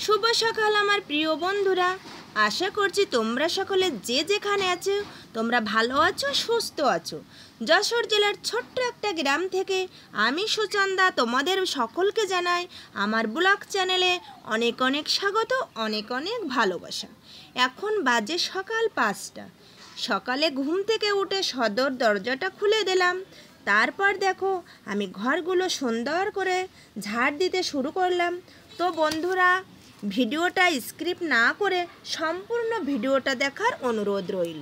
শুভ সকাল আমার প্রিয় বন্ধুরা। আশা করছি তোমরা সকলে যে যেখানে আছো তোমরা ভালো আছো, সুস্থ আছো। যশোর জেলার ছোট্ট একটা গ্রাম থেকে আমি সুচন্দা তোমাদের সকলকে জানাই আমার ব্লগ চ্যানেলে অনেক অনেক স্বাগত, অনেক অনেক ভালোবাসা। এখন বাজে সকাল 5টা। সকালে ঘুম থেকে উঠে সদর দরজাটা খুলে দিলাম। তারপর দেখো আমি ঘরগুলো সুন্দর করে ঝাড় দিতে শুরু করলাম। তো বন্ধুরা, ভিডিওটা স্কিপ না করে সম্পূর্ণ ভিডিওটা দেখার অনুরোধ রইল।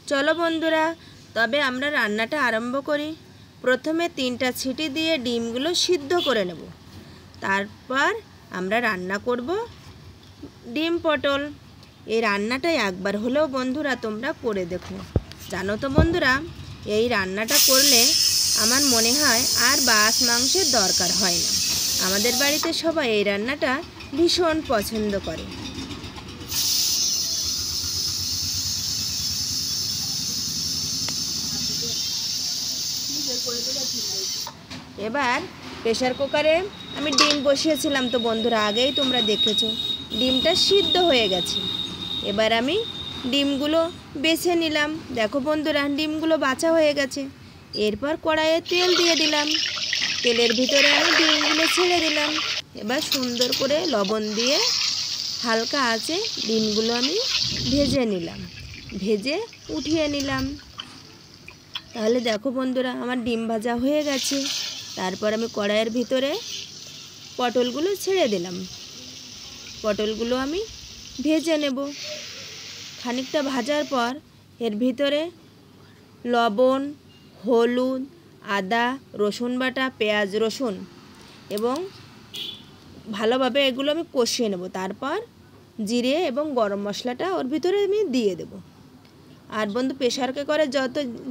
চলো বন্ধুরা, তবে আমরা রান্নাটা আরম্ভ করি। প্রথমে 3টা সিটি দিয়ে ডিমগুলো সিদ্ধ করে নেব। তারপর আমরা রান্না করব ডিম পটল। এই রান্নাটা একবার হলেও বন্ধুরা তোমরা করে দেখো। জানো তো বন্ধুরা, এই রান্নাটা করলে আমার মনে হয় আর মাছ মাংসের দরকার হয় না। আমাদের বাড়িতে সবাই এই রান্নাটা ভীষণ পছন্দ করে। এবার প্রেসার কুকারে আমি ডিম বসিয়েছিলাম, তো বন্ধুরা আগেই তোমরা দেখেছো ডিমটা সিদ্ধ হয়ে গেছে। এবার আমি ডিমগুলো বেছে নিলাম। দেখো বন্ধুরা, ডিমগুলো বাছা হয়ে গেছে। এরপর কড়াইয়ে তেল দিয়ে দিলাম। তেলের ভিতরে আমি ডিমগুলো ছেড়ে দিলাম। এবার সুন্দর করে লবণ দিয়ে হালকা আঁচে ডিমগুলো আমি ভেজে নিলাম, ভেজে উঠিয়ে নিলাম। তাহলে দেখো বন্ধুরা, আমার ডিম ভাজা হয়ে গেছে। তারপর আমি কড়াইয়ের ভিতরে পটলগুলো ছেড়ে দিলাম। পটলগুলো আমি ভেজে নেব। খানিকটা ভাজার পর এর ভিতরে লবণ, হলুদ, আদা, রসুন বাটা, পেঁয়াজ রসুন এবং ভালোভাবে এগুলো আমি কষিয়ে নেব। তারপর জিরে এবং গরম মশলাটা ওর ভিতরে আমি দিয়ে দেব। আর বন্ধু, প্রেসার কুকারে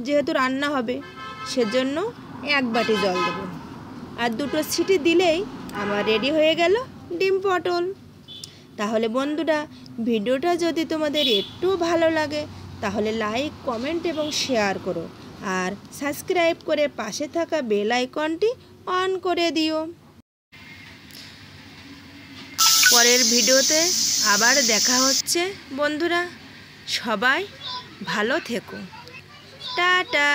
যেহেতু রান্না হবে সেজন্য 1 বাটি জল দেব। আর 2টো সিটি দিলেই আমার রেডি হয়ে গেল ডিম পটল। তাহলে বন্ধুরা, ভিডিওটা যদি তোমাদের একটু ভালো লাগে তাহলে লাইক, কমেন্ট এবং শেয়ার করো। আর সাবস্ক্রাইব করে পাশে থাকা বেল আইকনটি অন করে দিও। পরের ভিডিওতে আবার দেখা হচ্ছে বন্ধুরা। সবাই ভালো থেকো। টাটা।